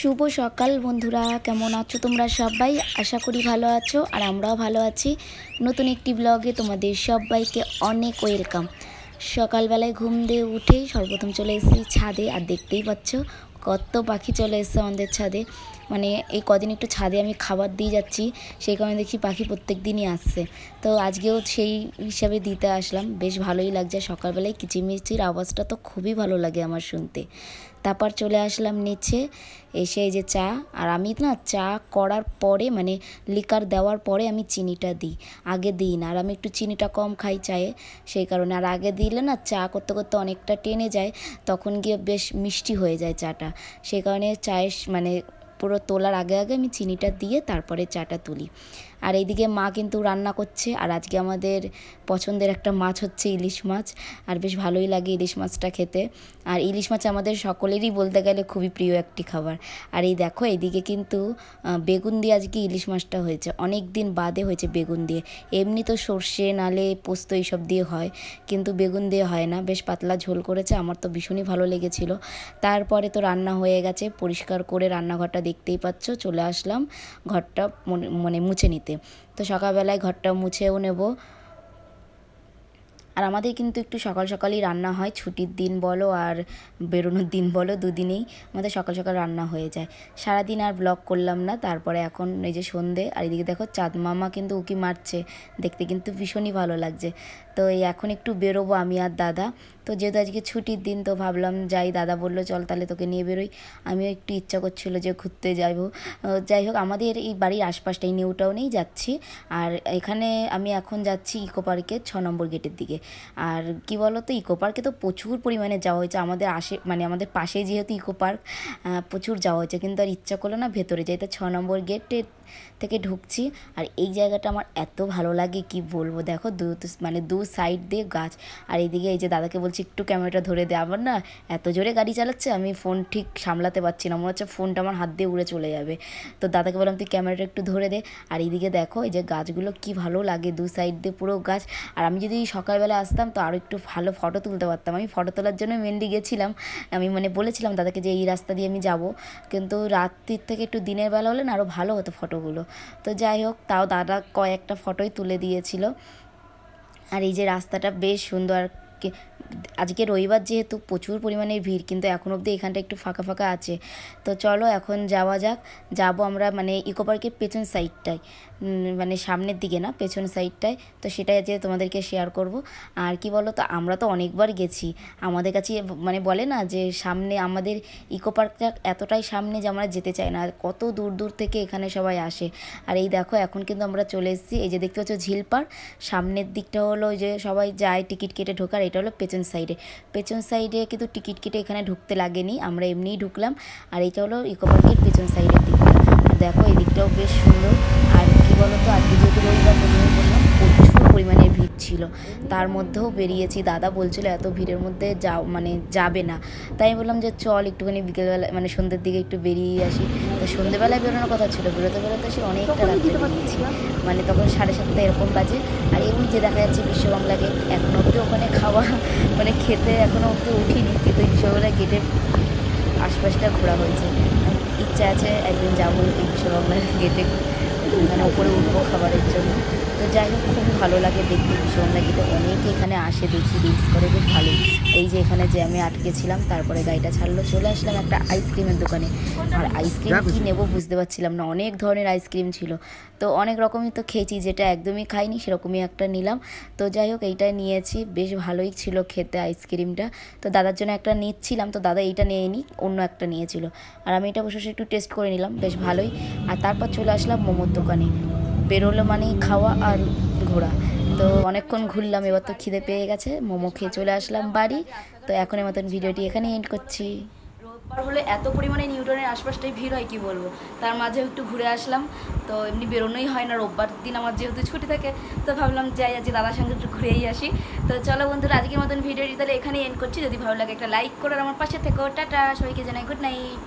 শুভ সকাল বন্ধুরা, কেমন আছো তোমরা সবাই? আশা করি ভালো আছো আর আমরাও ভালো আছি। নতুন একটি ব্লগে তোমাদের সবাইকে অনেক ওয়েলকাম। সকালবেলায় ঘুম দিয়ে উঠে সর্বপ্রথম চলে এসেছি ছাদে, আর দেখতেই পাচ্ছ কত পাখি চলে এসেছে আমাদের ছাদে। মানে এই কদিন একটু ছাদে আমি খাবার দিয়ে যাচ্ছি, সেই কারণে দেখি পাখি প্রত্যেক দিনই আসছে। তো আজকেও সেই হিসাবে দিতে আসলাম। বেশ ভালোই লাগছে, সকালবেলায় কিচিরমিচির আওয়াজটা তো খুবই ভালো লাগে আমার শুনতে। তারপর চলে আসলাম নিচে, এসে এই যে চা, আর আমি না চা করার পরে মানে লিকার দেওয়ার পরে আমি চিনিটা দিই, আগে দিই না। আর আমি একটু চিনিটা কম খাই চায়ে, সেই কারণে। আর আগে দিলে না চা করতে করতে অনেকটা টেনে যায়, তখন গিয়ে বেশ মিষ্টি হয়ে যায় চাটা। সেই কারণে চায়ের মানে পুরো তোলার আগে আগে আমি চিনিটা দিয়ে তারপরে চাটা তুলি। আর এইদিকে মা কিন্তু রান্না করছে, আর আজকে আমাদের পছন্দের একটা মাছ হচ্ছে ইলিশ মাছ, আর বেশ ভালোই লাগে ইলিশ মাছটা খেতে। আর ইলিশ মাছ আমাদের সকলেরই বলতে গেলে খুবই প্রিয় একটি খাবার। আর এই দেখো এইদিকে কিন্তু বেগুন দিয়ে আজকে ইলিশ মাছটা হয়েছে, অনেক দিন বাদে হয়েছে বেগুন দিয়ে। এমনি তো সর্ষে নালে পোস্ত এইসব দিয়ে হয়, কিন্তু বেগুন দিয়ে হয় না। বেশ পাতলা ঝোল করেছে, আমার তো ভীষণই ভালো লেগেছিল। তারপরে তো রান্না হয়ে গেছে, পরিষ্কার করে রান্নাঘরটা দেখতেই পাচ্ছ, চলে আসলাম ঘরটা মানে মুছে নিতে। তো সকালবেলায় ঘরটা মুছেও নেব। আর আমাদের কিন্তু একটু সকাল সকালই রান্না হয়, ছুটির দিন বলো আর বেরোনোর দিন বলো, দুদিনেই আমাদের সকাল সকাল রান্না হয়ে যায়। সারাদিন আর ব্লগ করলাম না। তারপরে এখন এই যে সন্ধে, আর এদিকে দেখো চাঁদ মামা কিন্তু উকি মারছে, দেখতে কিন্তু ভীষণই ভালো লাগছে। তো এই এখন একটু বেরোবো আমি আর দাদা। তো যেহেতু আজকে ছুটির দিন, তো ভাবলাম যাই। দাদা বললো চল তাহলে তোকে নিয়ে বেরোই। আমিও একটু ইচ্ছা করছিল যে ঘুরতে যাবো। যাই হোক, আমাদের এই বাড়ির আশপাশটাই নিউ টাউনেই যাচ্ছি। আর এখানে আমি এখন যাচ্ছি ইকো পার্কের 6 নম্বর গেটের দিকে। আর কি বলো তো, ইকো পার্কে তো প্রচুর পরিমাণে যাওয়া হয়েছে, আমাদের মানে আমাদের পাশে যেহেতু ইকো পার্ক, প্রচুর যাওয়া হয়েছে, কিন্তু আর ইচ্ছা করলো না ভেতরে যাইতে। 6 নম্বর গেটে থেকে ঢুকছি। আর এই জায়গাটা আমার এত ভালো লাগে কি বলবো। দেখো মানে দু সাইড দিয়ে গাছ। আর এইদিকে এই যে দাদাকে বলছি একটু ক্যামেরাটা ধরে দে, আবার না এত জোরে গাড়ি চালাচ্ছে, আমি ফোন ঠিক সামলাতে পারছি না, মনে হচ্ছে ফোনটা আমার হাত দিয়ে উড়ে চলে যাবে। তো দাদাকে বললাম তুই ক্যামেরাটা একটু ধরে দে। আর এইদিকে দেখো এই যে গাছগুলো কি ভালো লাগে, দু সাইড দিয়ে পুরো গাছ। আর আমি যদি সকালবেলা আসতাম তো আরও একটু ভালো ফটো তুলতে পারতাম। আমি ফটো তোলার জন্য মেনলি গেছিলাম, আমি মানে বলেছিলাম দাদাকে যে এই রাস্তা দিয়ে আমি যাব, কিন্তু রাত্রির থেকে একটু দিনের বেলা হলে না আরও ভালো হতো ফটোগুলো। তো যাই হোক, তাও দাদা কয়েকটা ফটোই তুলে দিয়েছিল। আর এই যে রাস্তাটা বেশ সুন্দর। আজকে রবিবার যেহেতু প্রচুর পরিমাণে ভিড়, কিন্তু এখন অবধি এখানটা একটু ফাঁকা ফাঁকা আছে। তো চলো এখন যাওয়া যাক। যাবো আমরা মানে ইকো পার্কের পেছন সাইডটায়, মানে সামনের দিকে না, পেছন সাইডটায়। তো সেটাই আজকে তোমাদেরকে শেয়ার করব। আর কি বলো তো, আমরা তো অনেকবার গেছি, আমাদের কাছে মানে বলে না যে সামনে আমাদের ইকো পার্কটা এতটাই সামনে যে আমরা যেতে চাই না, আর কত দূর দূর থেকে এখানে সবাই আসে। আর এই দেখো এখন কিন্তু আমরা চলে এসেছি, এই যে দেখতে পাচ্ছ ঝিল পার্ক। সামনের দিকটা হলো ওই যে সবাই যায় টিকিট কেটে ঢোকার, এটা হলো পেছন সাইডে কিন্তু টিকিট কেটে এখানে ঢুকতে লাগেনি, আমরা এমনিই ঢুকলাম। আর এইটা হলো ইকো পার্কের পেছন সাইডের দিকটা। দেখো এই দিকটাও বেশ সুন্দর। আর কি বলো তো, আজকে যেহেতু রবিবার প্রথমে বললাম প্রচুর পরিমাণে ভিড় ছিল, তার মধ্যেও বেরিয়েছি। দাদা বলছিল এত ভিড়ের মধ্যে মানে যাবে না, তাই আমি বললাম যে চল একটুখানি বিকেলবেলা মানে সন্ধ্যের দিকে একটু বেরিয়ে আসি। তো সন্ধ্যেবেলায় বেরোনোর কথা ছিল, বেরোতে সে অনেকটা রাত্রে বেরিয়েছি, মানে তখন 7:30 এরকম বাজে। আর এমনি যে দেখা যাচ্ছে বিশ্ববাংলা গেট, এখনও অবধি ওখানে খাওয়া মানে খেতে এখনও অবধি উঠিনি, কিন্তু বিশ্ববাংলা গেটের আশপাশটা ঘোরা হয়েছে। ইচ্ছা আছে একদিন যাবো এই বিশ্ববাংলা গেটে, মানে ওপরে উঠবো খাবারের জন্য। তো যাই হোক, খুব ভালো লাগে দেখতে বিশ্ববাংলা গেটে, অনেকে এখানে আসে, দেখি রিলস করে, বেশ ভালোই। এই যে এখানে যে আমি আটকেছিলাম, তারপরে গাড়িটা ছাড়লো, চলে আসলাম একটা আইসক্রিমের দোকানে। আর আইসক্রিম কী নেবো বুঝতে পারছিলাম না, অনেক ধরনের আইসক্রিম ছিল। তো অনেক রকমই তো খেয়েছি, যেটা একদমই খাইনি সেরকমই একটা নিলাম। তো যাই হোক, এইটাই নিয়েছি, বেশ ভালোই ছিল খেতে আইসক্রিমটা। তো দাদার জন্য একটা নিচ্ছিলাম, তো দাদা এইটা নিয়ে অন্য একটা নিয়েছিল, আর আমি এটা বসে একটু টেস্ট করে নিলাম, বেশ ভালোই। আর তারপর চলে আসলাম মোমোর দোকানে। বেরোলো মানেই খাওয়া আর ঘোরা। তো অনেকক্ষণ ঘুরলাম, এবার তো খিদে পেয়ে গেছে, মোমো খেয়ে চলে আসলাম বাড়ি। তো এখনের মতন ভিডিওটি এখানেই এন্ড করছি। রোববার হলে এত পরিমাণে নিউটনের আশপাশটাই ভিড় হয় কি বলবো, তার মাঝেও একটু ঘুরে আসলাম। তো এমনি বেরোনোই হয় না, রোববার দিন আমার যেহেতু ছুটি থাকে, তো ভাবলাম যাই আজকে দাদার সঙ্গে একটু ঘুরেই আসি। তো চলো বন্ধুরা, আজকের মতন ভিডিওটি তাহলে এখানেই এন্ড করছি। যদি ভালো লাগে একটা লাইক করে আমার পাশে থেকো। টাটা, সবাইকে জানাই গুড নাইট।